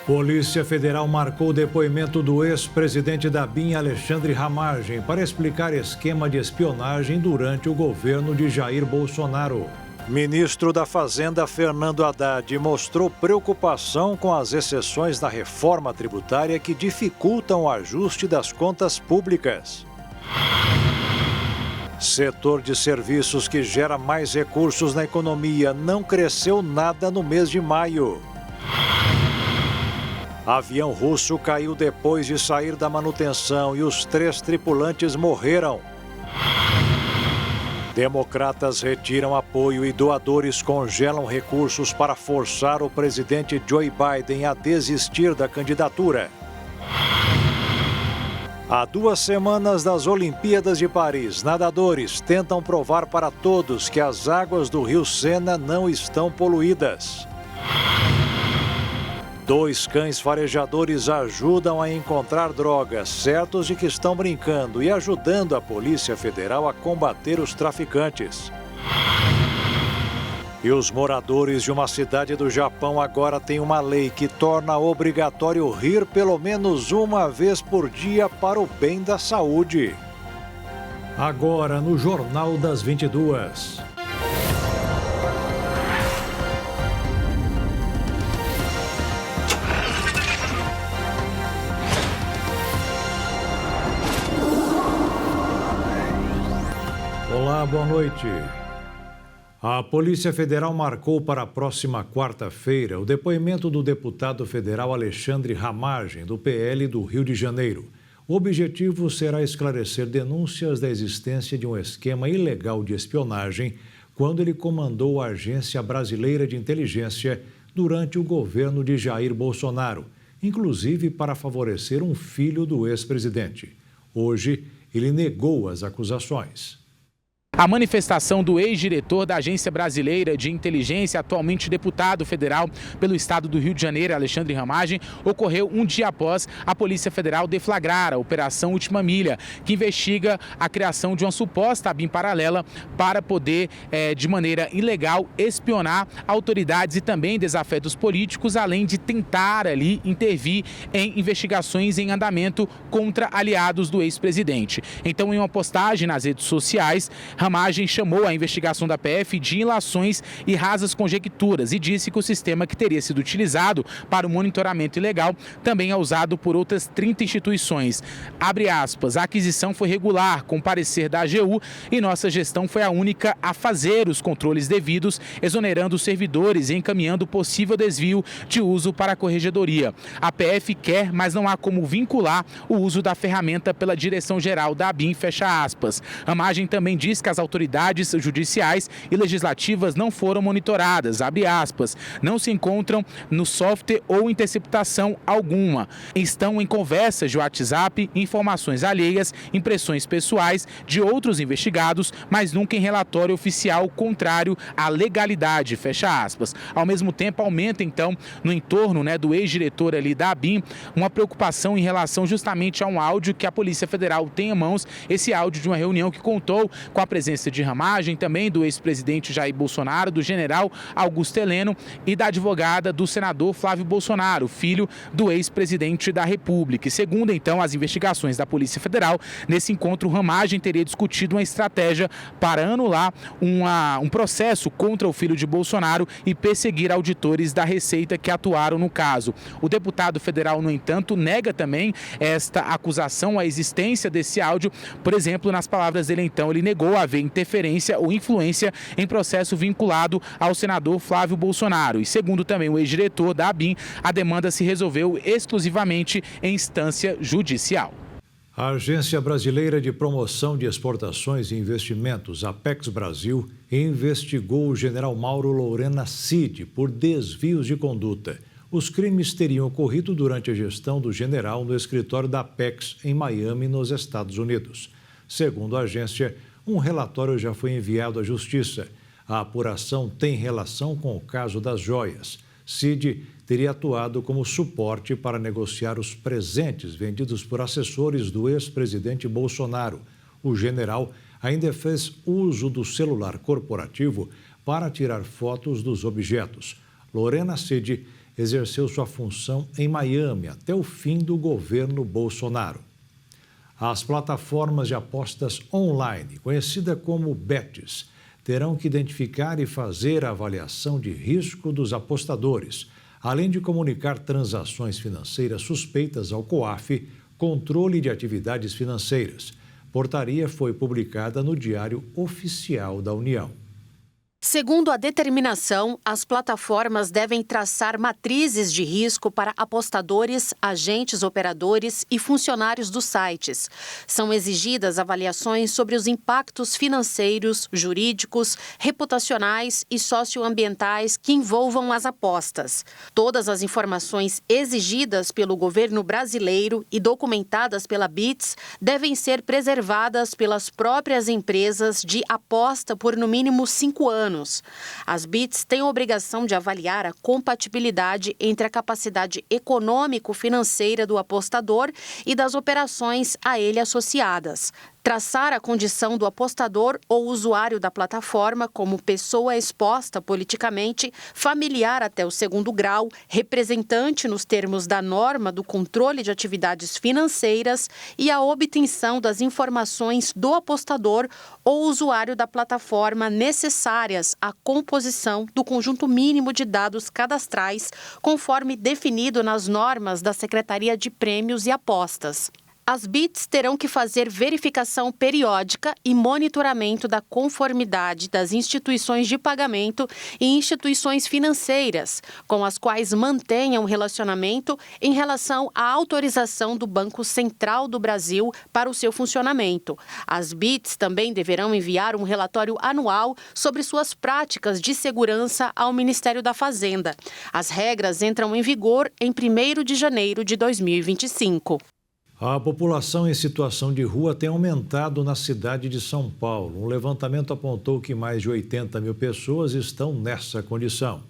Polícia Federal marcou o depoimento do ex-presidente da ABIN, Alexandre Ramagem, para explicar esquema de espionagem durante o governo de Jair Bolsonaro. Ministro da Fazenda, Fernando Haddad, mostrou preocupação com as exceções da reforma tributária que dificultam o ajuste das contas públicas. Setor de serviços que gera mais recursos na economia não cresceu nada no mês de maio. Avião russo caiu depois de sair da manutenção e os 3 tripulantes morreram. Democratas retiram apoio e doadores congelam recursos para forçar o presidente Joe Biden a desistir da candidatura. Há 2 semanas das Olimpíadas de Paris, nadadores tentam provar para todos que as águas do Rio Sena não estão poluídas. 2 cães farejadores ajudam a encontrar drogas, certos de que estão brincando e ajudando a Polícia Federal a combater os traficantes. E os moradores de uma cidade do Japão agora têm uma lei que torna obrigatório rir pelo menos uma vez por dia para o bem da saúde. Agora no Jornal das 22. Olá, boa noite. A Polícia Federal marcou para a próxima quarta-feira o depoimento do deputado federal Alexandre Ramagem, do PL do Rio de Janeiro. O objetivo será esclarecer denúncias da existência de um esquema ilegal de espionagem quando ele comandou a Agência Brasileira de Inteligência durante o governo de Jair Bolsonaro, inclusive para favorecer um filho do ex-presidente. Hoje, ele negou as acusações. A manifestação do ex-diretor da Agência Brasileira de Inteligência, atualmente deputado federal pelo estado do Rio de Janeiro, Alexandre Ramagem, ocorreu um dia após a Polícia Federal deflagrar a Operação Última Milha, que investiga a criação de uma suposta ABIN paralela para poder, de maneira ilegal, espionar autoridades e também desafetos políticos, além de tentar ali intervir em investigações em andamento contra aliados do ex-presidente. Então, em uma postagem nas redes sociais, Ramagem chamou a investigação da PF de ilações e rasas conjecturas e disse que o sistema que teria sido utilizado para o monitoramento ilegal também é usado por outras 30 instituições. Abre aspas, a aquisição foi regular, com parecer da AGU, e nossa gestão foi a única a fazer os controles devidos, exonerando os servidores e encaminhando possível desvio de uso para a corregedoria. A PF quer, mas não há como vincular o uso da ferramenta pela Direção-Geral da ABIN, fecha aspas. Ramagem também diz que as autoridades judiciais e legislativas não foram monitoradas, abre aspas, não se encontram no software ou interceptação alguma. Estão em conversas de WhatsApp, informações alheias, impressões pessoais de outros investigados, mas nunca em relatório oficial contrário à legalidade, fecha aspas. Ao mesmo tempo, aumenta então no entorno do ex-diretor ali da ABIN uma preocupação em relação justamente a um áudio que a Polícia Federal tem em mãos, esse áudio de uma reunião que contou com a presença de Ramagem, também do ex-presidente Jair Bolsonaro, do general Augusto Heleno e da advogada do senador Flávio Bolsonaro, filho do ex-presidente da República. E segundo, então, as investigações da Polícia Federal, nesse encontro, Ramagem teria discutido uma estratégia para anular um processo contra o filho de Bolsonaro e perseguir auditores da Receita que atuaram no caso. O deputado federal, no entanto, nega também esta acusação, a existência desse áudio. Por exemplo, nas palavras dele, então, ele negou haver interferência ou influência em processo vinculado ao senador Flávio Bolsonaro. E segundo também o ex-diretor da ABIN, a demanda se resolveu exclusivamente em instância judicial. A Agência Brasileira de Promoção de Exportações e Investimentos, Apex Brasil, investigou o general Mauro Lorena Cid por desvios de conduta. Os crimes teriam ocorrido durante a gestão do general no escritório da Apex, em Miami, nos Estados Unidos. Segundo a agência, um relatório já foi enviado à Justiça. A apuração tem relação com o caso das joias. Cid teria atuado como suporte para negociar os presentes vendidos por assessores do ex-presidente Bolsonaro. O general ainda fez uso do celular corporativo para tirar fotos dos objetos. Lorena Cid exerceu sua função em Miami até o fim do governo Bolsonaro. As plataformas de apostas online, conhecida como bets, terão que identificar e fazer a avaliação de risco dos apostadores, além de comunicar transações financeiras suspeitas ao COAF, Controle de Atividades Financeiras. Portaria foi publicada no Diário Oficial da União. Segundo a determinação, as plataformas devem traçar matrizes de risco para apostadores, agentes operadores e funcionários dos sites. São exigidas avaliações sobre os impactos financeiros, jurídicos, reputacionais e socioambientais que envolvam as apostas. Todas as informações exigidas pelo governo brasileiro e documentadas pela BITS devem ser preservadas pelas próprias empresas de aposta por no mínimo 5 anos. As BITS têm a obrigação de avaliar a compatibilidade entre a capacidade econômico-financeira do apostador e das operações a ele associadas. Traçar a condição do apostador ou usuário da plataforma como pessoa exposta politicamente, familiar até o 2º grau, representante nos termos da norma do controle de atividades financeiras e a obtenção das informações do apostador ou usuário da plataforma necessárias à composição do conjunto mínimo de dados cadastrais, conforme definido nas normas da Secretaria de Prêmios e Apostas. As BITS terão que fazer verificação periódica e monitoramento da conformidade das instituições de pagamento e instituições financeiras, com as quais mantenham relacionamento em relação à autorização do Banco Central do Brasil para o seu funcionamento. As BITS também deverão enviar um relatório anual sobre suas práticas de segurança ao Ministério da Fazenda. As regras entram em vigor em 1º de janeiro de 2025. A população em situação de rua tem aumentado na cidade de São Paulo. Um levantamento apontou que mais de 80 mil pessoas estão nessa condição.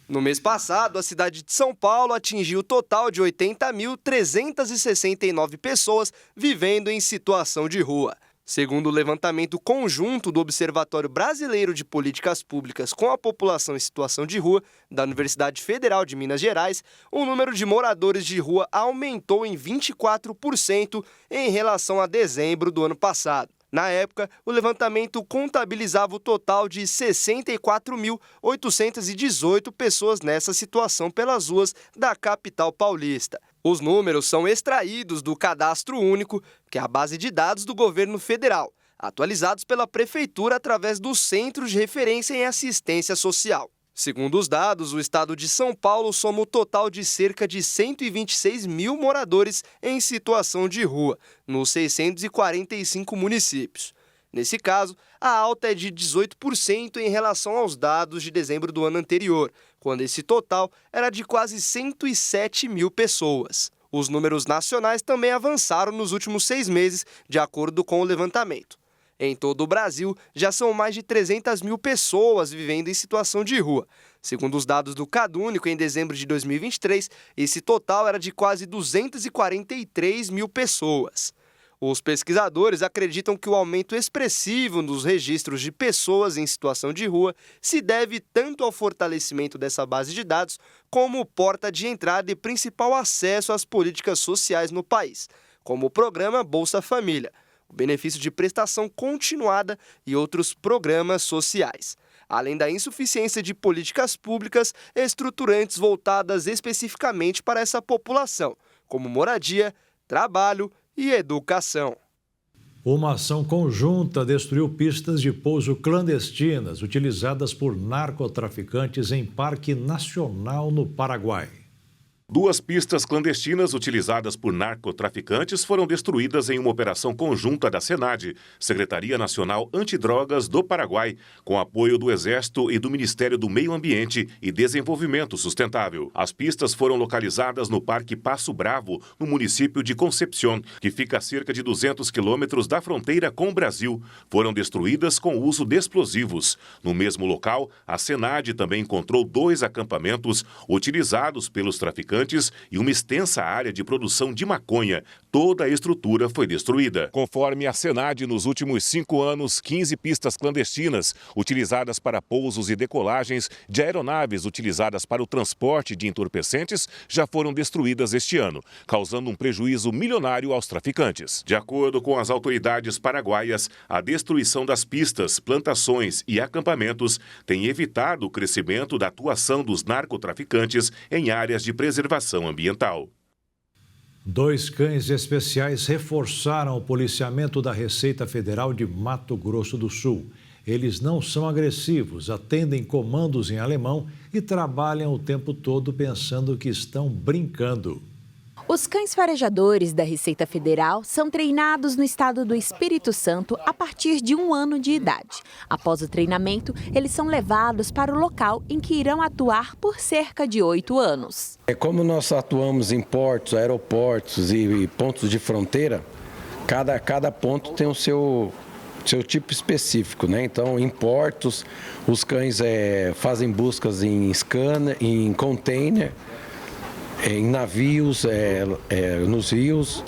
No mês passado, a cidade de São Paulo atingiu o total de 80.369 pessoas vivendo em situação de rua. Segundo o levantamento conjunto do Observatório Brasileiro de Políticas Públicas com a População em Situação de Rua, da Universidade Federal de Minas Gerais, o número de moradores de rua aumentou em 24% em relação a dezembro do ano passado. Na época, o levantamento contabilizava o total de 64.818 pessoas nessa situação pelas ruas da capital paulista. Os números são extraídos do Cadastro Único, que é a base de dados do governo federal, atualizados pela Prefeitura através dos Centros de Referência em Assistência Social. Segundo os dados, o estado de São Paulo soma o total de cerca de 126 mil moradores em situação de rua, nos 645 municípios. Nesse caso, a alta é de 18% em relação aos dados de dezembro do ano anterior, quando esse total era de quase 107 mil pessoas. Os números nacionais também avançaram nos últimos 6 meses, de acordo com o levantamento. Em todo o Brasil, já são mais de 300 mil pessoas vivendo em situação de rua. Segundo os dados do CadÚnico, em dezembro de 2023, esse total era de quase 243 mil pessoas. Os pesquisadores acreditam que o aumento expressivo nos registros de pessoas em situação de rua se deve tanto ao fortalecimento dessa base de dados como porta de entrada e principal acesso às políticas sociais no país, como o programa Bolsa Família, o benefício de prestação continuada e outros programas sociais, além da insuficiência de políticas públicas estruturantes voltadas especificamente para essa população, como moradia, trabalho e educação. Uma ação conjunta destruiu pistas de pouso clandestinas utilizadas por narcotraficantes em Parque Nacional no Paraguai. 2 pistas clandestinas utilizadas por narcotraficantes foram destruídas em uma operação conjunta da SENAD, Secretaria Nacional Antidrogas do Paraguai, com apoio do Exército e do Ministério do Meio Ambiente e Desenvolvimento Sustentável. As pistas foram localizadas no Parque Passo Bravo, no município de Concepción, que fica a cerca de 200 quilômetros da fronteira com o Brasil. Foram destruídas com o uso de explosivos. No mesmo local, a SENAD também encontrou 2 acampamentos utilizados pelos traficantes e uma extensa área de produção de maconha, toda a estrutura foi destruída. Conforme a Senad, nos últimos 5 anos, 15 pistas clandestinas utilizadas para pousos e decolagens de aeronaves utilizadas para o transporte de entorpecentes já foram destruídas este ano, causando um prejuízo milionário aos traficantes. De acordo com as autoridades paraguaias, a destruição das pistas, plantações e acampamentos tem evitado o crescimento da atuação dos narcotraficantes em áreas de preservação ambiental. 2 cães especiais reforçaram o policiamento da Receita Federal de Mato Grosso do Sul. Eles não são agressivos, atendem comandos em alemão e trabalham o tempo todo pensando que estão brincando. Os cães farejadores da Receita Federal são treinados no estado do Espírito Santo a partir de 1 ano de idade. Após o treinamento, eles são levados para o local em que irão atuar por cerca de 8 anos. Como nós atuamos em portos, aeroportos e pontos de fronteira, cada ponto tem o seu tipo específico, né? Então, em portos, os cães fazem buscas em scanner, em container, em navios, nos rios,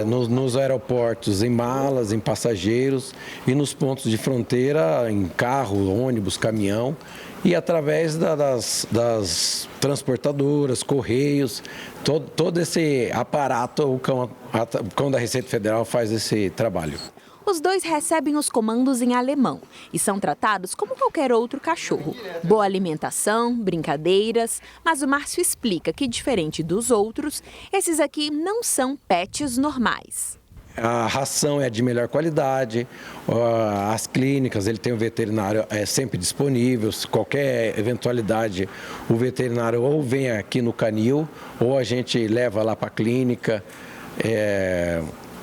nos aeroportos, em malas, em passageiros e nos pontos de fronteira, em carro, ônibus, caminhão e através das transportadoras, correios, todo esse aparato, o cão da Receita Federal faz esse trabalho. Os 2 recebem os comandos em alemão e são tratados como qualquer outro cachorro. Boa alimentação, brincadeiras, mas o Márcio explica que, diferente dos outros, esses aqui não são pets normais. A ração é de melhor qualidade, as clínicas, ele tem o veterinário sempre disponível, qualquer eventualidade, o veterinário ou vem aqui no canil ou a gente leva lá para a clínica.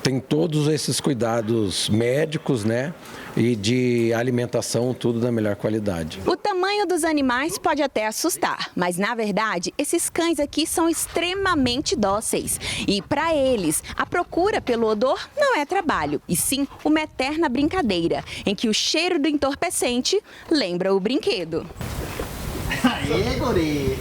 Tem todos esses cuidados médicos, né? E de alimentação, tudo da melhor qualidade. O tamanho dos animais pode até assustar, mas na verdade, esses cães aqui são extremamente dóceis. E para eles, a procura pelo odor não é trabalho, e sim uma eterna brincadeira, em que o cheiro do entorpecente lembra o brinquedo. Aê, guri!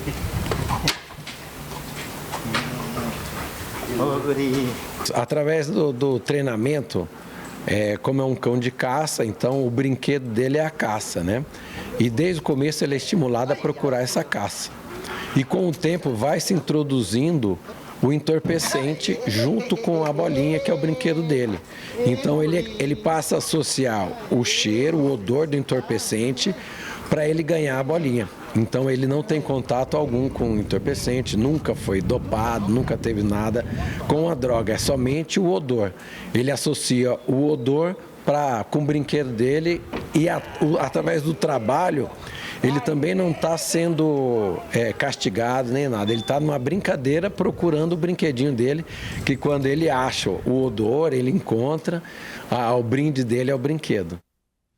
Ô, guri! Através do treinamento, como é um cão de caça, então o brinquedo dele é a caça, né? E desde o começo ele é estimulado a procurar essa caça. E com o tempo vai se introduzindo o entorpecente junto com a bolinha, que é o brinquedo dele. Então ele passa a associar o cheiro, o odor do entorpecente para ele ganhar a bolinha. Então ele não tem contato algum com o entorpecente, nunca foi dopado, nunca teve nada com a droga, é somente o odor. Ele associa o odor com o brinquedo dele e através do trabalho ele também não está sendo castigado nem nada. Ele está numa brincadeira procurando o brinquedinho dele, que quando ele acha o odor, ele encontra, o brinde dele é o brinquedo.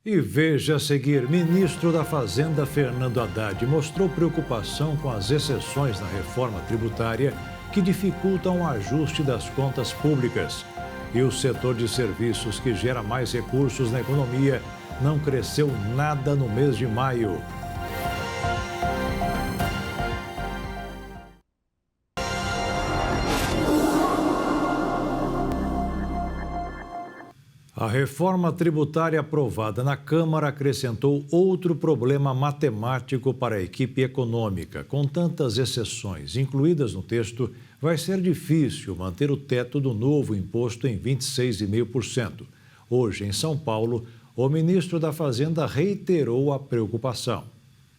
E veja a seguir, ministro da Fazenda Fernando Haddad mostrou preocupação com as exceções na reforma tributária que dificultam o ajuste das contas públicas. E o setor de serviços, que gera mais recursos na economia, não cresceu nada no mês de maio. A reforma tributária aprovada na Câmara acrescentou outro problema matemático para a equipe econômica. Com tantas exceções incluídas no texto, vai ser difícil manter o teto do novo imposto em 26,5%. Hoje, em São Paulo, o ministro da Fazenda reiterou a preocupação.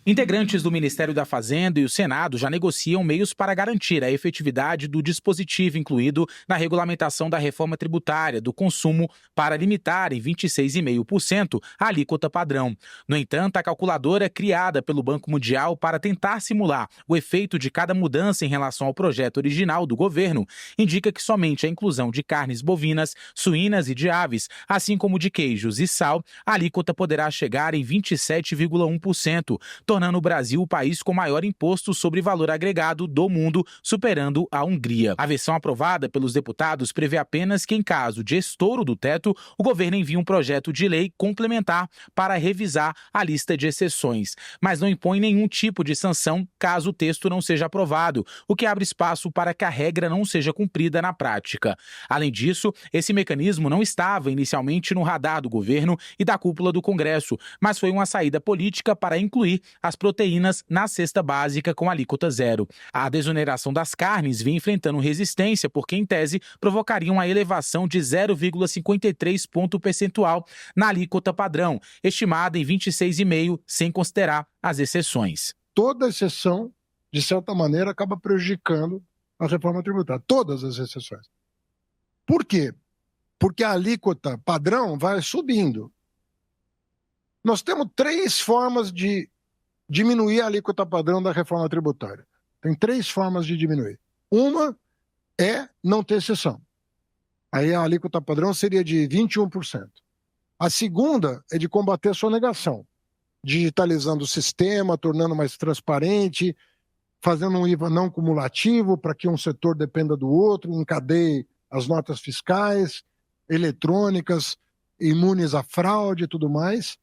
Integrantes do Ministério da Fazenda e o Senado já negociam meios para garantir a efetividade do dispositivo incluído na regulamentação da reforma tributária do consumo para limitar em 26,5% a alíquota padrão. No entanto, a calculadora criada pelo Banco Mundial para tentar simular o efeito de cada mudança em relação ao projeto original do governo indica que somente a inclusão de carnes bovinas, suínas e de aves, assim como de queijos e sal, a alíquota poderá chegar em 27,1%, tornando o Brasil o país com maior imposto sobre valor agregado do mundo, superando a Hungria. A versão aprovada pelos deputados prevê apenas que, em caso de estouro do teto, o governo envie um projeto de lei complementar para revisar a lista de exceções, mas não impõe nenhum tipo de sanção caso o texto não seja aprovado, o que abre espaço para que a regra não seja cumprida na prática. Além disso, esse mecanismo não estava inicialmente no radar do governo e da cúpula do Congresso, mas foi uma saída política para incluir as proteínas na cesta básica com alíquota zero. A desoneração das carnes vem enfrentando resistência porque, em tese, provocaria uma elevação de 0,53 ponto percentual na alíquota padrão, estimada em 26,5%, sem considerar as exceções. Toda exceção, de certa maneira, acaba prejudicando a reforma tributária. Todas as exceções. Por quê? Porque a alíquota padrão vai subindo. Nós temos 3 formas de diminuir a alíquota padrão da reforma tributária. Tem 3 formas de diminuir. Uma é não ter exceção. Aí a alíquota padrão seria de 21%. A segunda é de combater a sonegação, digitalizando o sistema, tornando mais transparente, fazendo um IVA não cumulativo para que um setor dependa do outro, encadeie as notas fiscais, eletrônicas, imunes à fraude e tudo mais.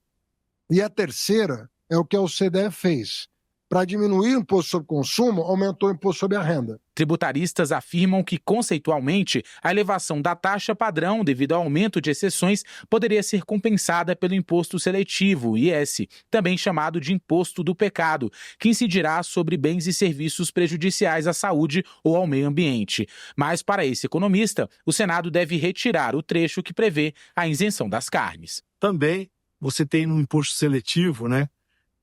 E a terceira é o que a OCDE fez. Para diminuir o imposto sobre consumo, aumentou o imposto sobre a renda. Tributaristas afirmam que, conceitualmente, a elevação da taxa padrão devido ao aumento de exceções poderia ser compensada pelo imposto seletivo, IS, também chamado de imposto do pecado, que incidirá sobre bens e serviços prejudiciais à saúde ou ao meio ambiente. Mas, para esse economista, o Senado deve retirar o trecho que prevê a isenção das carnes. Também você tem no imposto seletivo,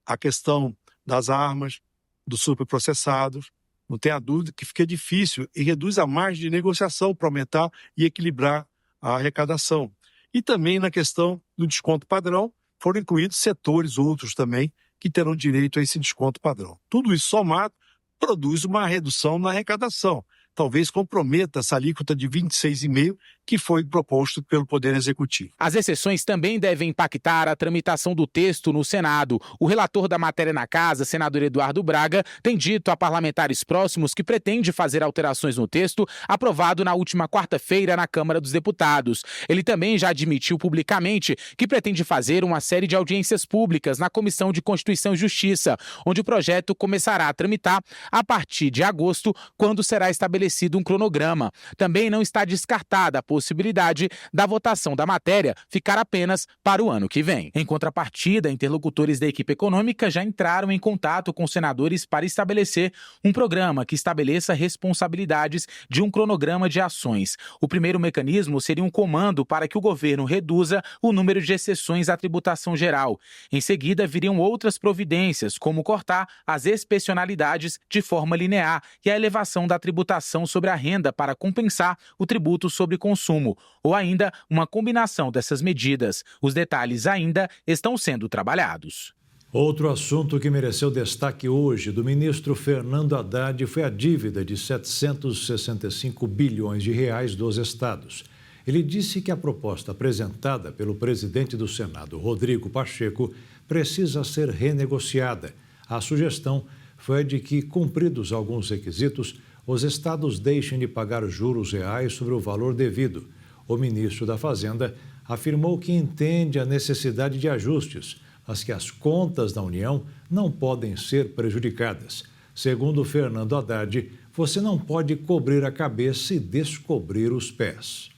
a questão das armas, dos superprocessados. Não tenha dúvida que fica difícil e reduz a margem de negociação para aumentar e equilibrar a arrecadação. E também na questão do desconto padrão, foram incluídos setores outros também que terão direito a esse desconto padrão. Tudo isso somado produz uma redução na arrecadação. Talvez comprometa essa alíquota de 26,5% que foi proposto pelo Poder Executivo. As exceções também devem impactar a tramitação do texto no Senado. O relator da matéria na Casa, senador Eduardo Braga, tem dito a parlamentares próximos que pretende fazer alterações no texto aprovado na última quarta-feira na Câmara dos Deputados. Ele também já admitiu publicamente que pretende fazer uma série de audiências públicas na Comissão de Constituição e Justiça, onde o projeto começará a tramitar a partir de agosto, quando será estabelecido um cronograma. Também não está descartada a possibilidade da votação da matéria ficar apenas para o ano que vem. Em contrapartida, interlocutores da equipe econômica já entraram em contato com senadores para estabelecer um programa que estabeleça responsabilidades de um cronograma de ações. O primeiro mecanismo seria um comando para que o governo reduza o número de exceções à tributação geral. Em seguida, viriam outras providências, como cortar as excepcionalidades de forma linear e a elevação da tributação sobre a renda para compensar o tributo sobre consumo, ou ainda uma combinação dessas medidas. Os detalhes ainda estão sendo trabalhados. Outro assunto que mereceu destaque hoje do ministro Fernando Haddad foi a dívida de 765 bilhões de reais dos estados. Ele disse que a proposta apresentada pelo presidente do Senado, Rodrigo Pacheco, precisa ser renegociada. A sugestão foi a de que, cumpridos alguns requisitos, os estados deixem de pagar juros reais sobre o valor devido. O ministro da Fazenda afirmou que entende a necessidade de ajustes, mas que as contas da União não podem ser prejudicadas. Segundo Fernando Haddad, você não pode cobrir a cabeça e descobrir os pés.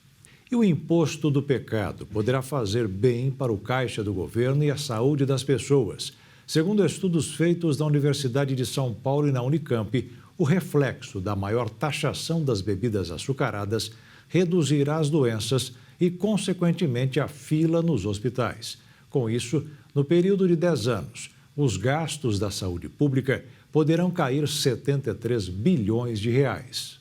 E o imposto do pecado poderá fazer bem para o caixa do governo e a saúde das pessoas. Segundo estudos feitos na Universidade de São Paulo e na Unicamp, o reflexo da maior taxação das bebidas açucaradas reduzirá as doenças e, consequentemente, a fila nos hospitais. Com isso, no período de 10 anos, os gastos da saúde pública poderão cair 73 bilhões de reais.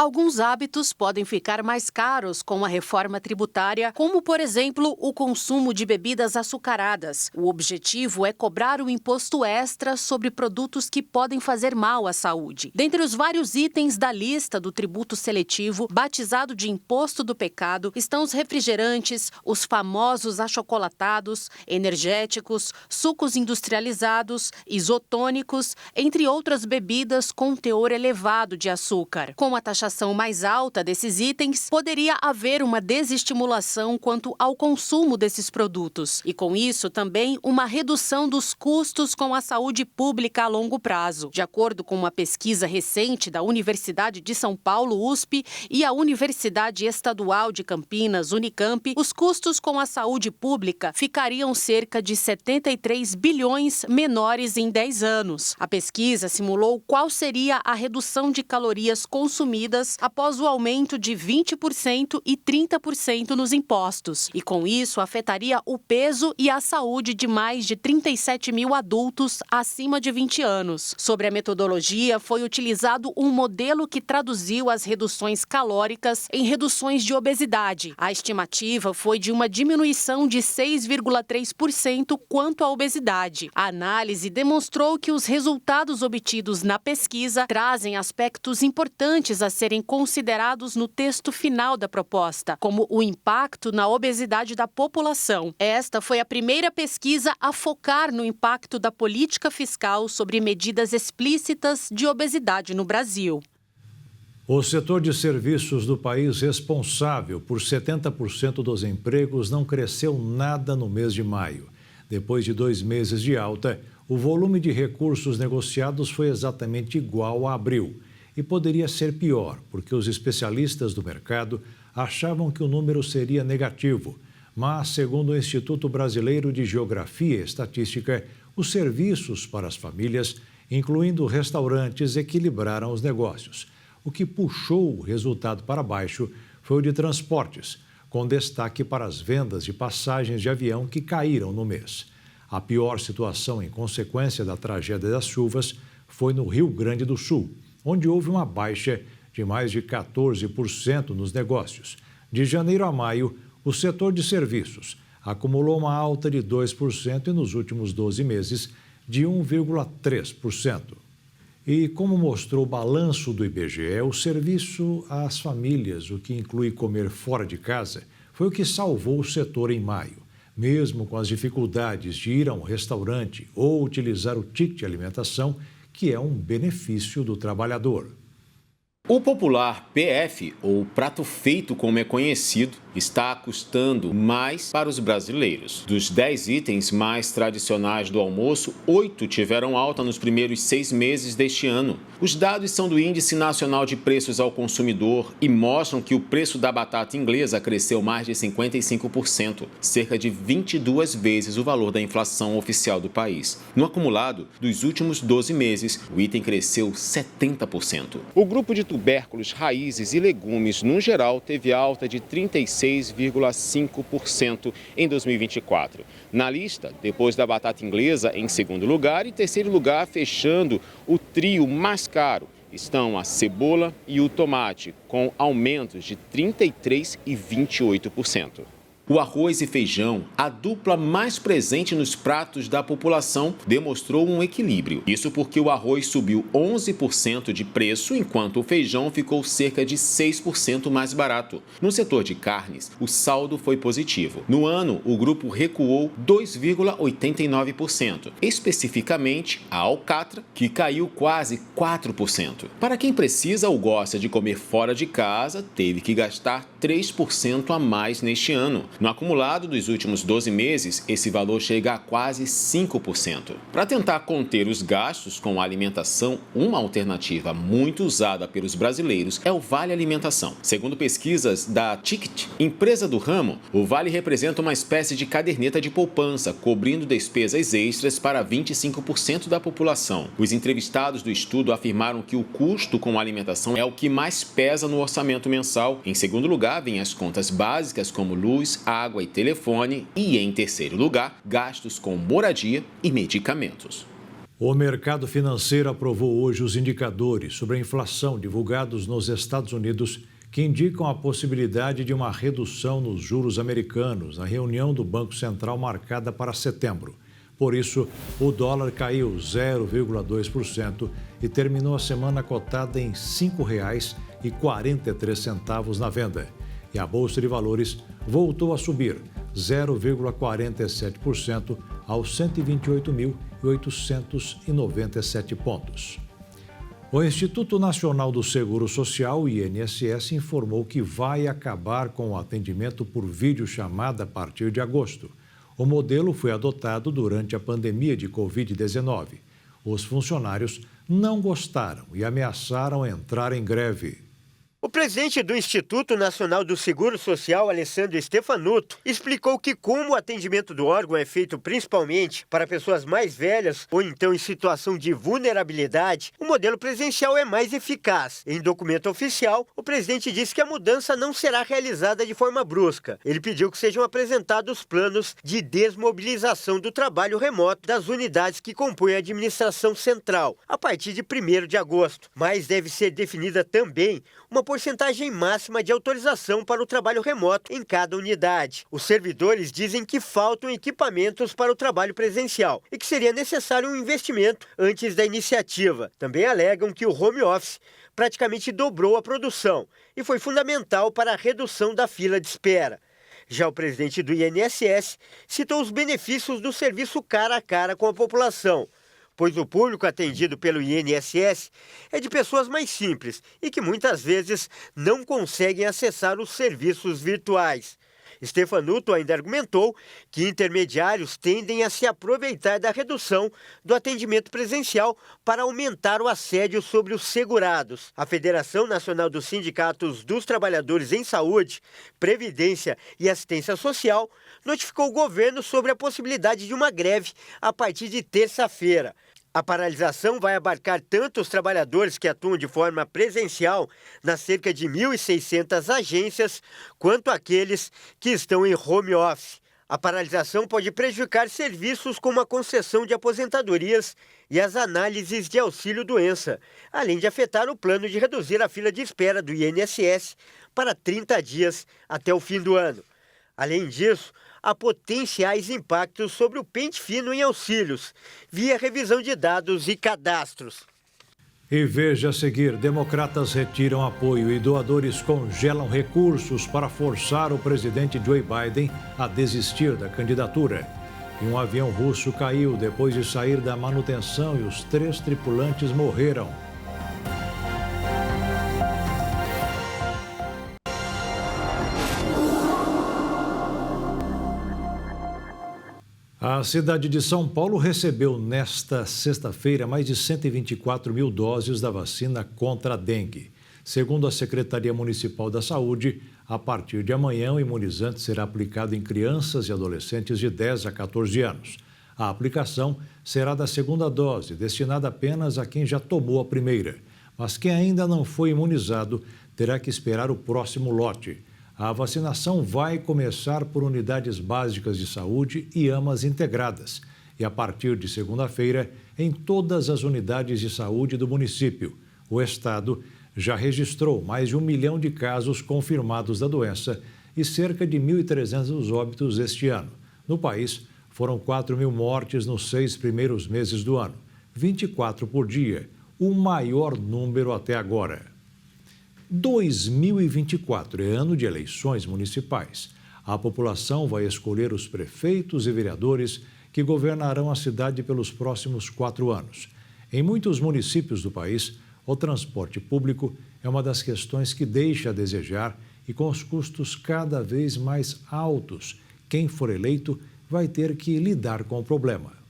Alguns hábitos podem ficar mais caros com a reforma tributária, como, por exemplo, o consumo de bebidas açucaradas. O objetivo é cobrar o imposto extra sobre produtos que podem fazer mal à saúde. Dentre os vários itens da lista do tributo seletivo, batizado de imposto do pecado, estão os refrigerantes, os famosos achocolatados, energéticos, sucos industrializados, isotônicos, entre outras bebidas com teor elevado de açúcar. Com a taxação mais alta desses itens, poderia haver uma desestimulação quanto ao consumo desses produtos e, com isso, também uma redução dos custos com a saúde pública a longo prazo. De acordo com uma pesquisa recente da Universidade de São Paulo, USP, e a Universidade Estadual de Campinas, Unicamp, os custos com a saúde pública ficariam cerca de 73 bilhões menores em 10 anos. A pesquisa simulou qual seria a redução de calorias consumidas após o aumento de 20% e 30% nos impostos. E com isso afetaria o peso e a saúde de mais de 37 mil adultos acima de 20 anos. Sobre a metodologia, foi utilizado um modelo que traduziu as reduções calóricas em reduções de obesidade. A estimativa foi de uma diminuição de 6,3% quanto à obesidade. A análise demonstrou que os resultados obtidos na pesquisa trazem aspectos importantes a serem considerados no texto final da proposta, como o impacto na obesidade da população. Esta foi a primeira pesquisa a focar no impacto da política fiscal sobre medidas explícitas de obesidade no Brasil. O setor de serviços do país, responsável por 70% dos empregos, não cresceu nada no mês de maio. Depois de 2 meses de alta, o volume de recursos negociados foi exatamente igual a abril. E poderia ser pior, porque os especialistas do mercado achavam que o número seria negativo. Mas, segundo o Instituto Brasileiro de Geografia e Estatística, os serviços para as famílias, incluindo restaurantes, equilibraram os negócios. O que puxou o resultado para baixo foi o de transportes, com destaque para as vendas de passagens de avião que caíram no mês. A pior situação em consequência da tragédia das chuvas foi no Rio Grande do Sul, onde houve uma baixa de mais de 14% nos negócios. De janeiro a maio, o setor de serviços acumulou uma alta de 2% e nos últimos 12 meses de 1,3%. E como mostrou o balanço do IBGE, o serviço às famílias, o que inclui comer fora de casa, foi o que salvou o setor em maio. Mesmo com as dificuldades de ir a um restaurante ou utilizar o ticket de alimentação, que é um benefício do trabalhador. O popular PF, ou prato feito como é conhecido, está custando mais para os brasileiros. Dos 10 itens mais tradicionais do almoço, 8 tiveram alta nos primeiros 6 meses deste ano. Os dados são do Índice Nacional de Preços ao Consumidor e mostram que o preço da batata inglesa cresceu mais de 55%, cerca de 22 vezes o valor da inflação oficial do país. No acumulado, dos últimos 12 meses, o item cresceu 70%. O grupo de tubérculos, raízes e legumes, no geral, teve alta de 36,5% em 2024. Na lista, depois da batata inglesa em segundo lugar e terceiro lugar, fechando o trio mais caro, estão a cebola e o tomate, com aumentos de 33% e 28%. O arroz e feijão, a dupla mais presente nos pratos da população, demonstrou um equilíbrio. Isso porque o arroz subiu 11% de preço, enquanto o feijão ficou cerca de 6% mais barato. No setor de carnes, o saldo foi positivo. No ano, o grupo recuou 2,89%, especificamente a alcatra, que caiu quase 4%. Para quem precisa ou gosta de comer fora de casa, teve que gastar 3% a mais neste ano. No acumulado dos últimos 12 meses, esse valor chega a quase 5%. Para tentar conter os gastos com a alimentação, uma alternativa muito usada pelos brasileiros é o Vale Alimentação. Segundo pesquisas da Ticket, empresa do ramo, o Vale representa uma espécie de caderneta de poupança, cobrindo despesas extras para 25% da população. Os entrevistados do estudo afirmaram que o custo com a alimentação é o que mais pesa no orçamento mensal. Em segundo lugar, vêm as contas básicas como luz, água e telefone e, em terceiro lugar, gastos com moradia e medicamentos. O mercado financeiro aprovou hoje os indicadores sobre a inflação divulgados nos Estados Unidos, que indicam a possibilidade de uma redução nos juros americanos na reunião do Banco Central marcada para setembro. Por isso, o dólar caiu 0,2% e terminou a semana cotada em R$ 5,43 na venda. E a Bolsa de Valores voltou a subir 0,47% aos 128.897 pontos. O Instituto Nacional do Seguro Social, INSS, informou que vai acabar com o atendimento por videochamada a partir de agosto. O modelo foi adotado durante a pandemia de Covid-19. Os funcionários não gostaram e ameaçaram entrar em greve. O presidente do Instituto Nacional do Seguro Social, Alessandro Stefanuto, explicou que como o atendimento do órgão é feito principalmente para pessoas mais velhas ou então em situação de vulnerabilidade, o modelo presencial é mais eficaz. Em documento oficial, o presidente disse que a mudança não será realizada de forma brusca. Ele pediu que sejam apresentados planos de desmobilização do trabalho remoto das unidades que compõem a administração central, a partir de 1º de agosto. Mas deve ser definida também uma porcentagem máxima de autorização para o trabalho remoto em cada unidade. Os servidores dizem que faltam equipamentos para o trabalho presencial e que seria necessário um investimento antes da iniciativa. Também alegam que o home office praticamente dobrou a produção e foi fundamental para a redução da fila de espera. Já o presidente do INSS citou os benefícios do serviço cara a cara com a população, pois o público atendido pelo INSS é de pessoas mais simples e que muitas vezes não conseguem acessar os serviços virtuais. Stefanuto ainda argumentou que intermediários tendem a se aproveitar da redução do atendimento presencial para aumentar o assédio sobre os segurados. A Federação Nacional dos Sindicatos dos Trabalhadores em Saúde, Previdência e Assistência Social notificou o governo sobre a possibilidade de uma greve a partir de terça-feira. A paralisação vai abarcar tanto os trabalhadores que atuam de forma presencial nas cerca de 1.600 agências, quanto aqueles que estão em home office. A paralisação pode prejudicar serviços como a concessão de aposentadorias e as análises de auxílio-doença, além de afetar o plano de reduzir a fila de espera do INSS para 30 dias até o fim do ano. Além disso, há potenciais impactos sobre o pente fino em auxílios, via revisão de dados e cadastros. E veja a seguir, democratas retiram apoio e doadores congelam recursos para forçar o presidente Joe Biden a desistir da candidatura. E um avião russo caiu depois de sair da manutenção e os 3 tripulantes morreram. A cidade de São Paulo recebeu nesta sexta-feira mais de 124 mil doses da vacina contra a dengue. Segundo a Secretaria Municipal da Saúde, a partir de amanhã o imunizante será aplicado em crianças e adolescentes de 10 a 14 anos. A aplicação será da segunda dose, destinada apenas a quem já tomou a primeira. Mas quem ainda não foi imunizado terá que esperar o próximo lote. A vacinação vai começar por unidades básicas de saúde e AMAs integradas. E a partir de segunda-feira, em todas as unidades de saúde do município. O estado já registrou mais de 1 milhão de casos confirmados da doença e cerca de 1.300 óbitos este ano. No país, foram 4 mil mortes nos 6 primeiros meses do ano, 24 por dia, o maior número até agora. 2024 é ano de eleições municipais. A população vai escolher os prefeitos e vereadores que governarão a cidade pelos próximos 4 anos. Em muitos municípios do país, o transporte público é uma das questões que deixa a desejar e com os custos cada vez mais altos, quem for eleito vai ter que lidar com o problema.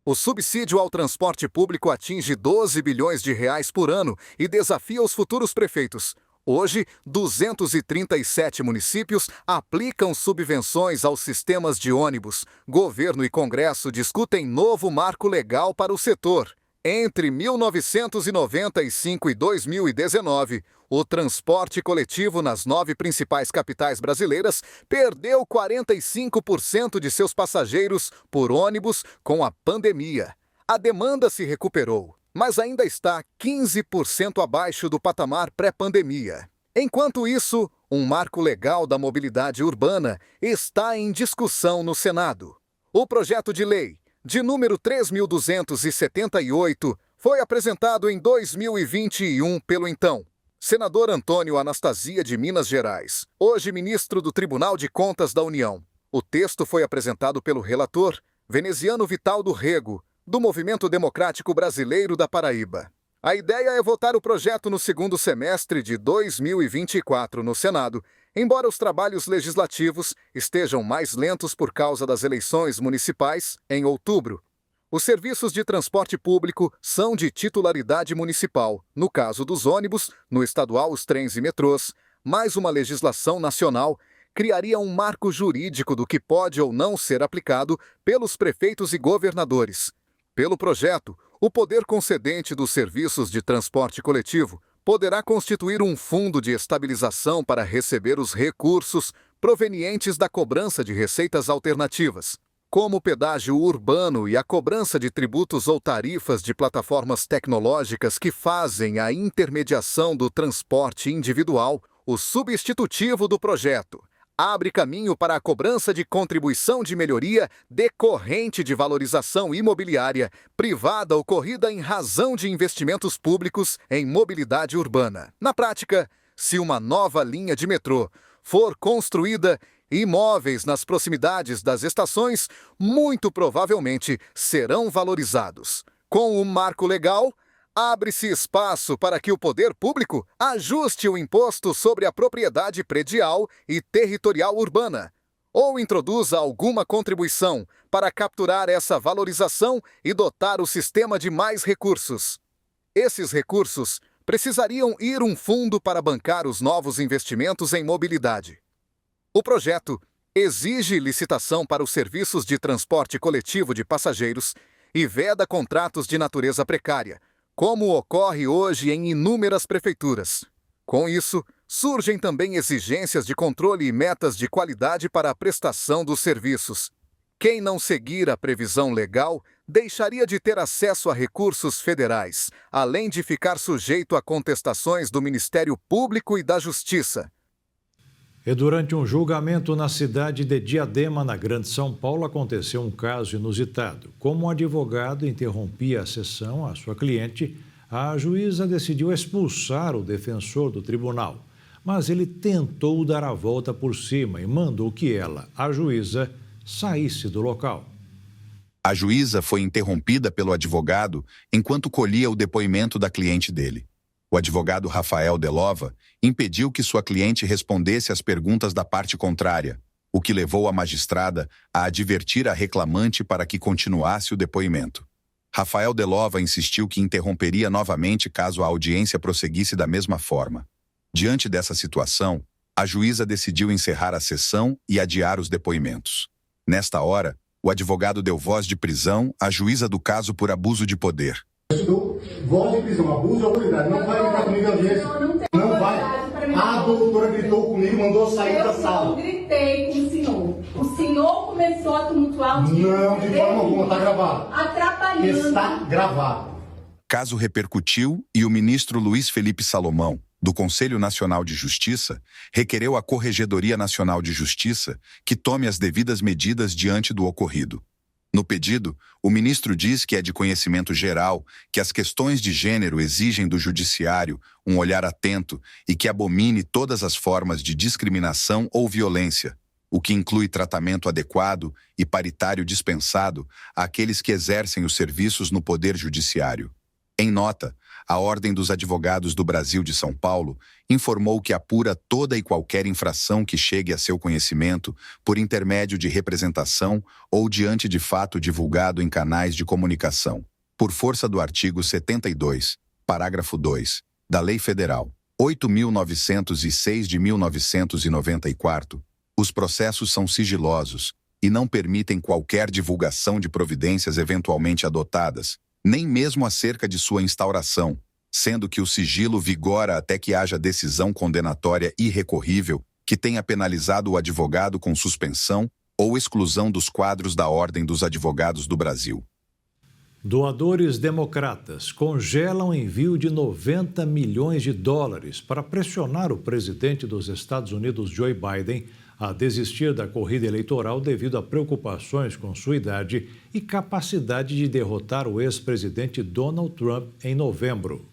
O subsídio ao transporte público atinge 12 bilhões de reais por ano e desafia os futuros prefeitos. Hoje, 237 municípios aplicam subvenções aos sistemas de ônibus. Governo e Congresso discutem novo marco legal para o setor. Entre 1995 e 2019, o transporte coletivo nas 9 principais capitais brasileiras perdeu 45% de seus passageiros por ônibus com a pandemia. A demanda se recuperou, mas ainda está 15% abaixo do patamar pré-pandemia. Enquanto isso, um marco legal da mobilidade urbana está em discussão no Senado. O projeto de lei, de número 3.278, foi apresentado em 2021 pelo então senador Antônio Anastasia de Minas Gerais, hoje ministro do Tribunal de Contas da União. O texto foi apresentado pelo relator Veneziano Vital do Rego, do Movimento Democrático Brasileiro da Paraíba. A ideia é votar o projeto no segundo semestre de 2024 no Senado, embora os trabalhos legislativos estejam mais lentos por causa das eleições municipais em outubro. Os serviços de transporte público são de titularidade municipal, no caso dos ônibus, no estadual os trens e metrôs, mas uma legislação nacional criaria um marco jurídico do que pode ou não ser aplicado pelos prefeitos e governadores. Pelo projeto, o poder concedente dos serviços de transporte coletivo poderá constituir um fundo de estabilização para receber os recursos provenientes da cobrança de receitas alternativas, como o pedágio urbano e a cobrança de tributos ou tarifas de plataformas tecnológicas que fazem a intermediação do transporte individual. O substitutivo do projeto abre caminho para a cobrança de contribuição de melhoria decorrente de valorização imobiliária privada ocorrida em razão de investimentos públicos em mobilidade urbana. Na prática, se uma nova linha de metrô for construída, imóveis nas proximidades das estações muito provavelmente serão valorizados. Com o marco legal, abre-se espaço para que o poder público ajuste o imposto sobre a propriedade predial e territorial urbana, ou introduza alguma contribuição para capturar essa valorização e dotar o sistema de mais recursos. Esses recursos precisariam ir um fundo para bancar os novos investimentos em mobilidade. O projeto exige licitação para os serviços de transporte coletivo de passageiros e veda contratos de natureza precária, como ocorre hoje em inúmeras prefeituras. Com isso, surgem também exigências de controle e metas de qualidade para a prestação dos serviços. Quem não seguir a previsão legal deixaria de ter acesso a recursos federais, além de ficar sujeito a contestações do Ministério Público e da Justiça. E durante um julgamento na cidade de Diadema, na Grande São Paulo, aconteceu um caso inusitado. Como um advogado interrompia a sessão à sua cliente, a juíza decidiu expulsar o defensor do tribunal. Mas ele tentou dar a volta por cima e mandou que ela, a juíza, saísse do local. A juíza foi interrompida pelo advogado enquanto colhia o depoimento da cliente dele. O advogado Rafael Delova impediu que sua cliente respondesse às perguntas da parte contrária, o que levou a magistrada a advertir a reclamante para que continuasse o depoimento. Rafael Delova insistiu que interromperia novamente caso a audiência prosseguisse da mesma forma. Diante dessa situação, a juíza decidiu encerrar a sessão e adiar os depoimentos. Nesta hora, o advogado deu voz de prisão à juíza do caso por abuso de poder. Voz de prisão, abuso de autoridade. Não vai gritar comigo a audiência. Não vai. A doutora gritou comigo, mandou sair da sala. Eu gritei com o senhor. O senhor começou a tumultuar o dia. Não, de forma alguma, está gravado. Atrapalhando. Está gravado. Caso repercutiu e o ministro Luiz Felipe Salomão, do Conselho Nacional de Justiça, requereu à Corregedoria Nacional de Justiça que tome as devidas medidas diante do ocorrido. No pedido, o ministro diz que é de conhecimento geral que as questões de gênero exigem do judiciário um olhar atento e que abomine todas as formas de discriminação ou violência, o que inclui tratamento adequado e paritário dispensado àqueles que exercem os serviços no Poder Judiciário. Em nota, a Ordem dos Advogados do Brasil de São Paulo informou que apura toda e qualquer infração que chegue a seu conhecimento por intermédio de representação ou diante de fato divulgado em canais de comunicação, por força do artigo 72, parágrafo 2, da Lei Federal 8.906 de 1994, os processos são sigilosos e não permitem qualquer divulgação de providências eventualmente adotadas, nem mesmo acerca de sua instauração, sendo que o sigilo vigora até que haja decisão condenatória irrecorrível que tenha penalizado o advogado com suspensão ou exclusão dos quadros da Ordem dos Advogados do Brasil. Doadores democratas congelam envio de 90 milhões de dólares para pressionar o presidente dos Estados Unidos, Joe Biden, a desistir da corrida eleitoral devido a preocupações com sua idade e capacidade de derrotar o ex-presidente Donald Trump em novembro.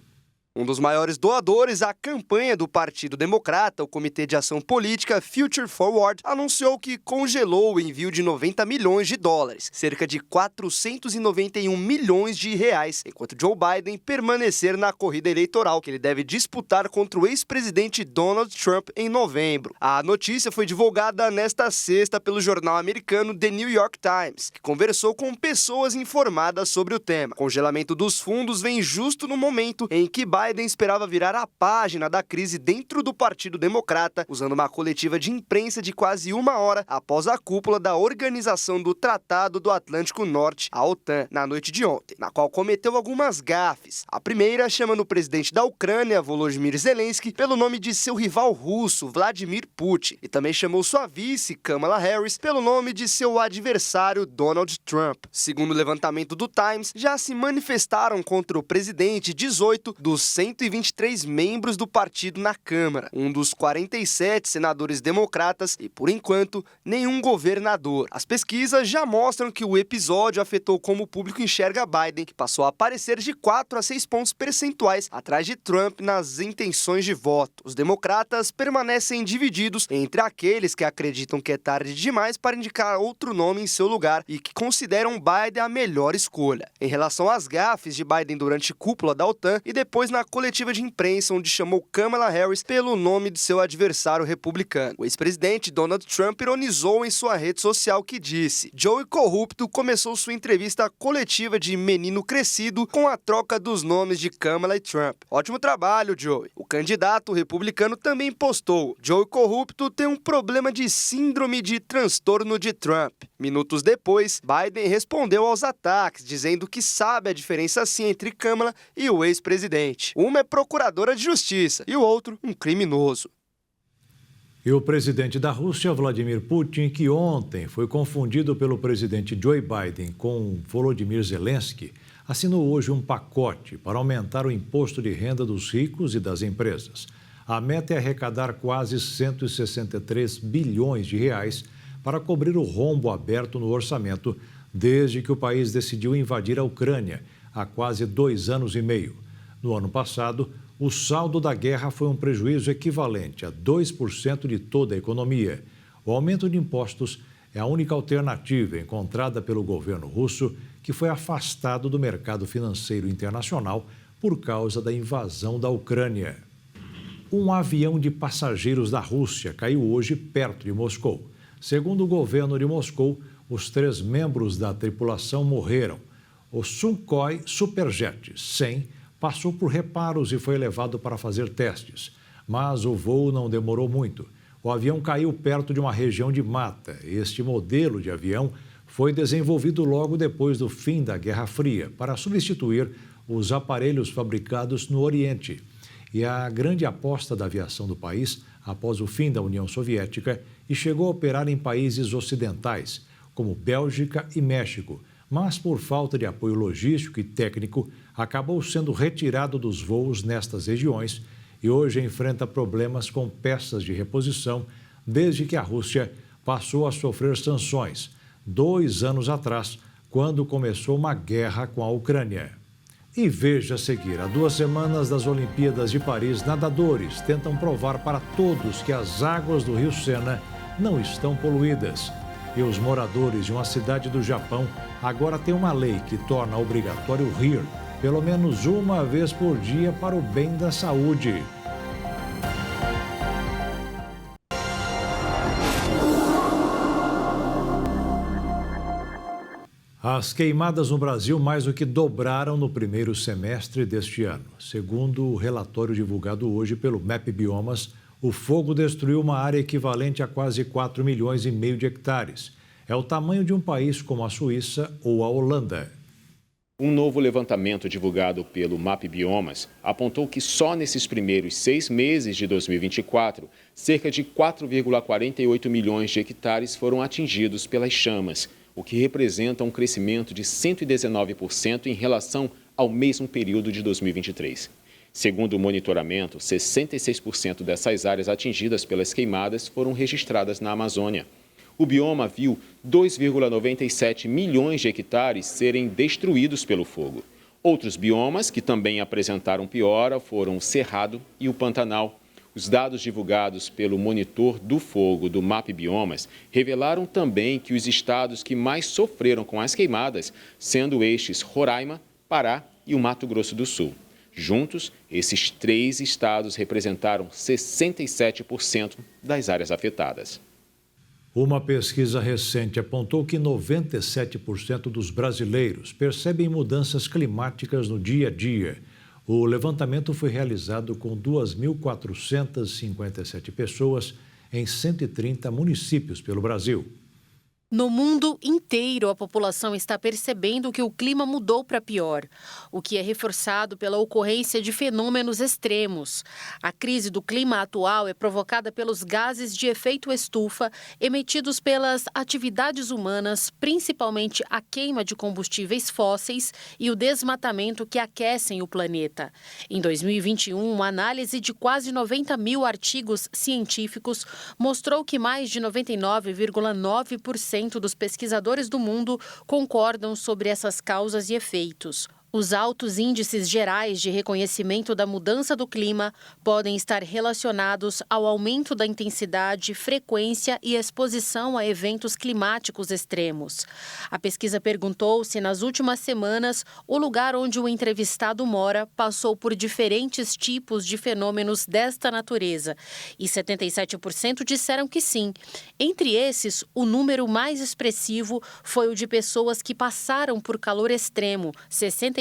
Um dos maiores doadores à campanha do Partido Democrata, o Comitê de Ação Política Future Forward, anunciou que congelou o envio de 90 milhões de dólares, cerca de 491 milhões de reais, enquanto Joe Biden permanecer na corrida eleitoral que ele deve disputar contra o ex-presidente Donald Trump em novembro. A notícia foi divulgada nesta sexta pelo jornal americano The New York Times, que conversou com pessoas informadas sobre o tema. O congelamento dos fundos vem justo no momento em que Biden esperava virar a página da crise dentro do Partido Democrata, usando uma coletiva de imprensa de quase 1 hora após a cúpula da Organização do Tratado do Atlântico Norte, a OTAN, na noite de ontem, na qual cometeu algumas gafes. A primeira chamando o presidente da Ucrânia, Volodymyr Zelensky, pelo nome de seu rival russo, Vladimir Putin, e também chamou sua vice, Kamala Harris, pelo nome de seu adversário, Donald Trump. Segundo o levantamento do Times, já se manifestaram contra o presidente 18 dos 123 membros do partido na Câmara, um dos 47 senadores democratas e, por enquanto, nenhum governador. As pesquisas já mostram que o episódio afetou como o público enxerga Biden, que passou a aparecer de 4 a 6 pontos percentuais atrás de Trump nas intenções de voto. Os democratas permanecem divididos entre aqueles que acreditam que é tarde demais para indicar outro nome em seu lugar e que consideram Biden a melhor escolha. Em relação às gafes de Biden durante a cúpula da OTAN e depois na coletiva de imprensa onde chamou Kamala Harris pelo nome de seu adversário republicano. O ex-presidente Donald Trump ironizou em sua rede social que disse: Joey Corrupto começou sua entrevista coletiva de menino crescido com a troca dos nomes de Kamala e Trump. Ótimo trabalho, Joey. O candidato republicano também postou: Joey Corrupto tem um problema de síndrome de transtorno de Trump. Minutos depois, Biden respondeu aos ataques, dizendo que sabe a diferença sim entre Kamala e o ex-presidente. Uma é procuradora de justiça e o outro um criminoso. E o presidente da Rússia, Vladimir Putin, que ontem foi confundido pelo presidente Joe Biden com Volodymyr Zelensky, assinou hoje um pacote para aumentar o imposto de renda dos ricos e das empresas. A meta é arrecadar quase 163 bilhões de reais para cobrir o rombo aberto no orçamento desde que o país decidiu invadir a Ucrânia há quase 2 anos e meio. No ano passado, o saldo da guerra foi um prejuízo equivalente a 2% de toda a economia. O aumento de impostos é a única alternativa encontrada pelo governo russo, que foi afastado do mercado financeiro internacional por causa da invasão da Ucrânia. Um avião de passageiros da Rússia caiu hoje perto de Moscou. Segundo o governo de Moscou, os 3 membros da tripulação morreram. O Sukhoi Superjet 100 passou por reparos e foi levado para fazer testes, mas o voo não demorou muito. O avião caiu perto de uma região de mata. Este modelo de avião foi desenvolvido logo depois do fim da Guerra Fria para substituir os aparelhos fabricados no Oriente. E a grande aposta da aviação do país após o fim da União Soviética e chegou a operar em países ocidentais, como Bélgica e México, mas por falta de apoio logístico e técnico, acabou sendo retirado dos voos nestas regiões e hoje enfrenta problemas com peças de reposição desde que a Rússia passou a sofrer sanções, 2 anos atrás, quando começou uma guerra com a Ucrânia. E veja a seguir, há 2 semanas das Olimpíadas de Paris, nadadores tentam provar para todos que as águas do Rio Sena não estão poluídas. E os moradores de uma cidade do Japão agora têm uma lei que torna obrigatório rir pelo menos uma vez por dia para o bem da saúde. As queimadas no Brasil mais do que dobraram no primeiro semestre deste ano. Segundo o relatório divulgado hoje pelo MapBiomas, o fogo destruiu uma área equivalente a quase 4,5 milhões de hectares. É o tamanho de um país como a Suíça ou a Holanda. Um novo levantamento divulgado pelo MapBiomas apontou que só nesses primeiros 6 meses de 2024, cerca de 4,48 milhões de hectares foram atingidos pelas chamas. o que representa um crescimento de 119% em relação ao mesmo período de 2023. Segundo o monitoramento, 66% dessas áreas atingidas pelas queimadas foram registradas na Amazônia. O bioma viu 2,97 milhões de hectares serem destruídos pelo fogo. Outros biomas que também apresentaram piora foram o Cerrado e o Pantanal. Os dados divulgados pelo Monitor do Fogo do MAP Biomas revelaram também que os estados que mais sofreram com as queimadas, sendo estes Roraima, Pará e o Mato Grosso do Sul. Juntos, esses 3 estados representaram 67% das áreas afetadas. Uma pesquisa recente apontou que 97% dos brasileiros percebem mudanças climáticas no dia a dia. O levantamento foi realizado com 2.457 pessoas em 130 municípios pelo Brasil. No mundo inteiro, a população está percebendo que o clima mudou para pior, o que é reforçado pela ocorrência de fenômenos extremos. A crise do clima atual é provocada pelos gases de efeito estufa emitidos pelas atividades humanas, principalmente a queima de combustíveis fósseis e o desmatamento que aquecem o planeta. Em 2021, uma análise de quase 90 mil artigos científicos mostrou que mais de 99,9% dos pesquisadores do mundo concordam sobre essas causas e efeitos. Os altos índices gerais de reconhecimento da mudança do clima podem estar relacionados ao aumento da intensidade, frequência e exposição a eventos climáticos extremos. A pesquisa perguntou se nas últimas semanas o lugar onde o entrevistado mora passou por diferentes tipos de fenômenos desta natureza, e 77% disseram que sim. Entre esses, o número mais expressivo foi o de pessoas que passaram por calor extremo, 65%,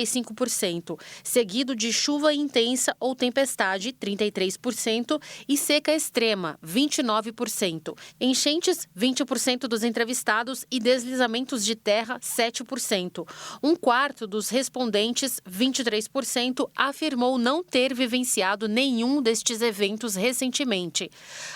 seguido de chuva intensa ou tempestade, 33%, e seca extrema, 29%. Enchentes, 20% dos entrevistados, e deslizamentos de terra, 7%. Um quarto dos respondentes, 23%, afirmou não ter vivenciado nenhum destes eventos recentemente.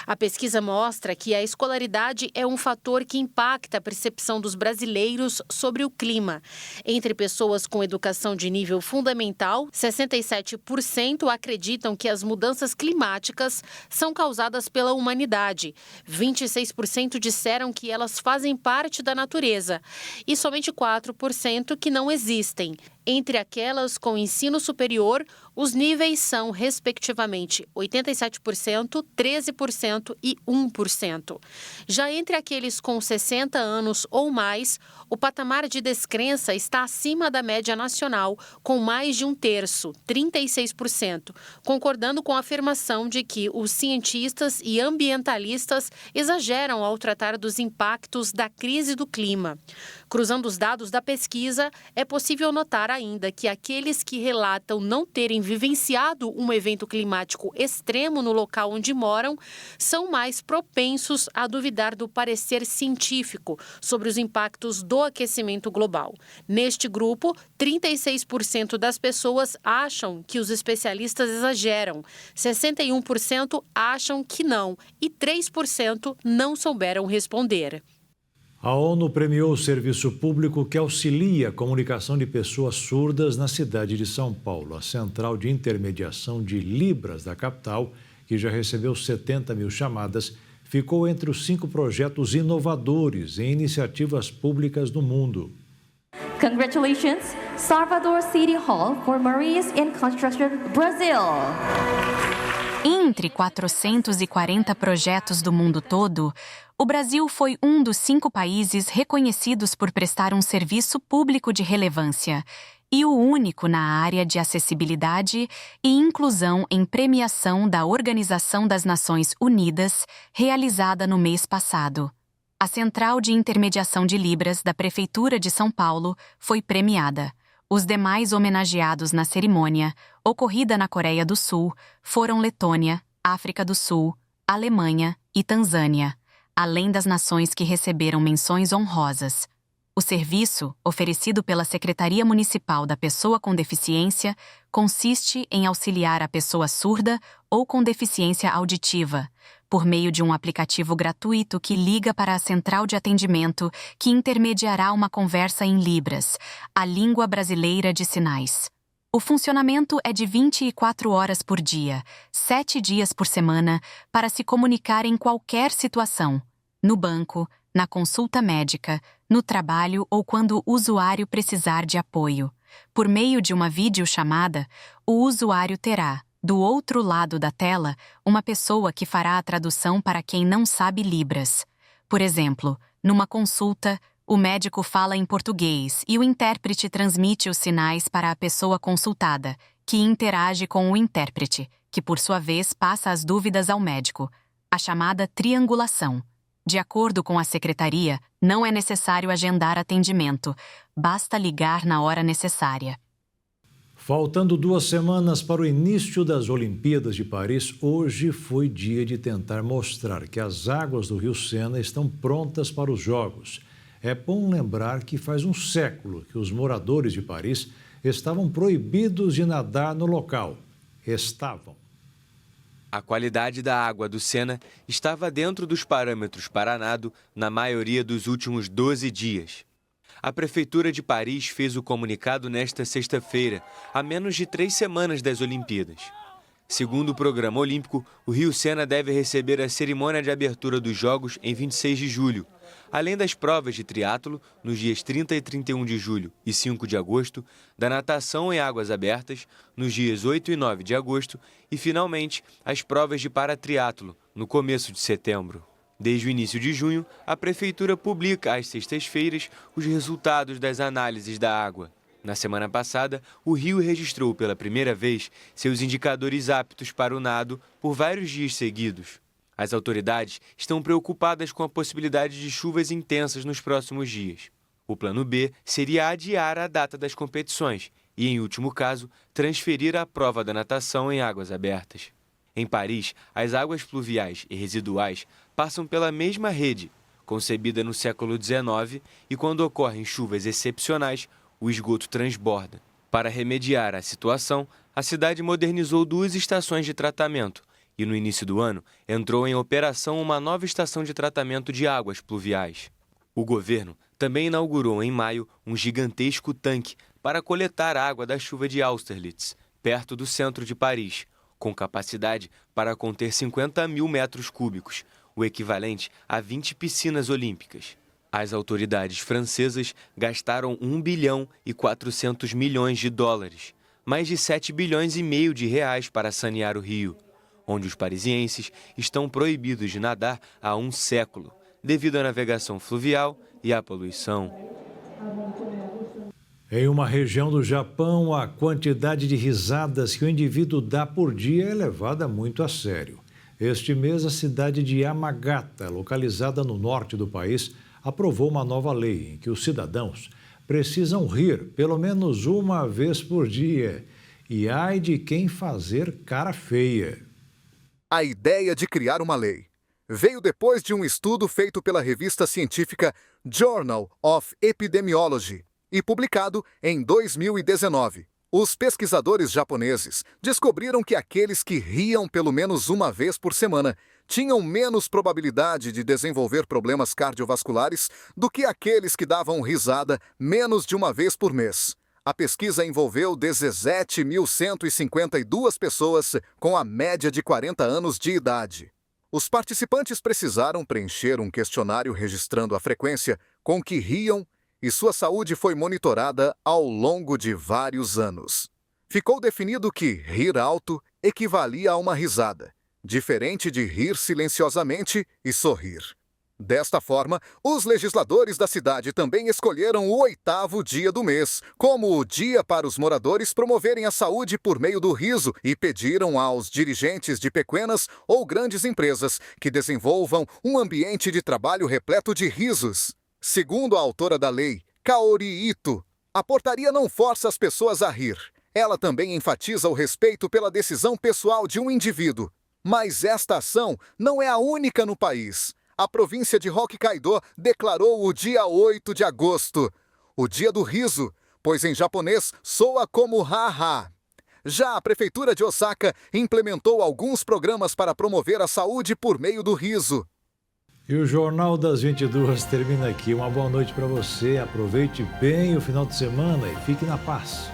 A pesquisa mostra que a escolaridade é um fator que impacta a percepção dos brasileiros sobre o clima. Entre pessoas com educação de nível fundamental, 67% acreditam que as mudanças climáticas são causadas pela humanidade. 26% disseram que elas fazem parte da natureza e somente 4% que não existem. Entre aquelas com ensino superior, os níveis são, respectivamente, 87%, 13% e 1%. Já entre aqueles com 60 anos ou mais, o patamar de descrença está acima da média nacional, com mais de um terço, 36%, concordando com a afirmação de que os cientistas e ambientalistas exageram ao tratar dos impactos da crise do clima. Cruzando os dados da pesquisa, é possível notar ainda que aqueles que relatam não terem vivenciado um evento climático extremo no local onde moram são mais propensos a duvidar do parecer científico sobre os impactos do aquecimento global. Neste grupo, 36% das pessoas acham que os especialistas exageram, 61% acham que não e 3% não souberam responder. A ONU premiou o serviço público que auxilia a comunicação de pessoas surdas na cidade de São Paulo. A Central de Intermediação de Libras da capital, que já recebeu 70 mil chamadas, ficou entre os 5 projetos inovadores em iniciativas públicas do mundo. Congratulations, Salvador City Hall for Marines in Construction, Brazil. Entre 440 projetos do mundo todo, o Brasil foi um dos 5 países reconhecidos por prestar um serviço público de relevância e o único na área de acessibilidade e inclusão em premiação da Organização das Nações Unidas, realizada no mês passado. A Central de Intermediação de Libras da Prefeitura de São Paulo foi premiada. Os demais homenageados na cerimônia, ocorrida na Coreia do Sul, foram Letônia, África do Sul, Alemanha e Tanzânia, além das nações que receberam menções honrosas. O serviço, oferecido pela Secretaria Municipal da Pessoa com Deficiência, consiste em auxiliar a pessoa surda ou com deficiência auditiva, por meio de um aplicativo gratuito que liga para a central de atendimento que intermediará uma conversa em Libras, a língua brasileira de sinais. O funcionamento é de 24 horas por dia, 7 dias por semana, para se comunicar em qualquer situação, no banco, na consulta médica, no trabalho ou quando o usuário precisar de apoio. Por meio de uma videochamada, o usuário terá, do outro lado da tela, uma pessoa que fará a tradução para quem não sabe Libras. Por exemplo, numa consulta, o médico fala em português e o intérprete transmite os sinais para a pessoa consultada, que interage com o intérprete, que por sua vez passa as dúvidas ao médico, a chamada triangulação. De acordo com a secretaria, não é necessário agendar atendimento, basta ligar na hora necessária. Faltando 2 semanas para o início das Olimpíadas de Paris, hoje foi dia de tentar mostrar que as águas do Rio Sena estão prontas para os Jogos. É bom lembrar que faz um século que os moradores de Paris estavam proibidos de nadar no local. Estavam. A qualidade da água do Sena estava dentro dos parâmetros para nado na maioria dos últimos 12 dias. A Prefeitura de Paris fez o comunicado nesta sexta-feira, a menos de 3 semanas das Olimpíadas. Segundo o programa olímpico, o Rio Sena deve receber a cerimônia de abertura dos Jogos em 26 de julho, além das provas de triatlo nos dias 30 e 31 de julho e 5 de agosto, da natação em águas abertas nos dias 8 e 9 de agosto e, finalmente, as provas de paratriatlo no começo de setembro. Desde o início de junho, a Prefeitura publica às sextas-feiras os resultados das análises da água. Na semana passada, o Rio registrou pela primeira vez seus indicadores aptos para o nado por vários dias seguidos. As autoridades estão preocupadas com a possibilidade de chuvas intensas nos próximos dias. O plano B seria adiar a data das competições e, em último caso, transferir a prova da natação em águas abertas. Em Paris, as águas pluviais e residuais passam pela mesma rede, concebida no século XIX, e quando ocorrem chuvas excepcionais, o esgoto transborda. Para remediar a situação, a cidade modernizou 2 estações de tratamento e, no início do ano, entrou em operação uma nova estação de tratamento de águas pluviais. O governo também inaugurou em maio um gigantesco tanque para coletar água da chuva de Austerlitz, perto do centro de Paris, com capacidade para conter 50 mil metros cúbicos, o equivalente a 20 piscinas olímpicas. As autoridades francesas gastaram 1 bilhão e 400 milhões de dólares, mais de 7 bilhões e meio de reais para sanear o rio, onde os parisienses estão proibidos de nadar há um século, devido à navegação fluvial e à poluição. Em uma região do Japão, a quantidade de risadas que o indivíduo dá por dia é levada muito a sério. Este mês, a cidade de Yamagata, localizada no norte do país, aprovou uma nova lei em que os cidadãos precisam rir pelo menos uma vez por dia. E ai de quem fazer cara feia. A ideia de criar uma lei veio depois de um estudo feito pela revista científica Journal of Epidemiology e publicado em 2019. Os pesquisadores japoneses descobriram que aqueles que riam pelo menos uma vez por semana tinham menos probabilidade de desenvolver problemas cardiovasculares do que aqueles que davam risada menos de uma vez por mês. A pesquisa envolveu 17.152 pessoas com a média de 40 anos de idade. Os participantes precisaram preencher um questionário registrando a frequência com que riam e sua saúde foi monitorada ao longo de vários anos. Ficou definido que rir alto equivalia a uma risada, diferente de rir silenciosamente e sorrir. Desta forma, os legisladores da cidade também escolheram o 8º dia do mês, como o dia para os moradores promoverem a saúde por meio do riso e pediram aos dirigentes de pequenas ou grandes empresas que desenvolvam um ambiente de trabalho repleto de risos. Segundo a autora da lei, Kaori Ito, a portaria não força as pessoas a rir. Ela também enfatiza o respeito pela decisão pessoal de um indivíduo. Mas esta ação não é a única no país. A província de Hokkaido declarou o dia 8 de agosto, o dia do riso, pois em japonês soa como ha-ha. Já a Prefeitura de Osaka implementou alguns programas para promover a saúde por meio do riso. E o Jornal das 22 termina aqui. Uma boa noite para você. Aproveite bem o final de semana e fique na paz.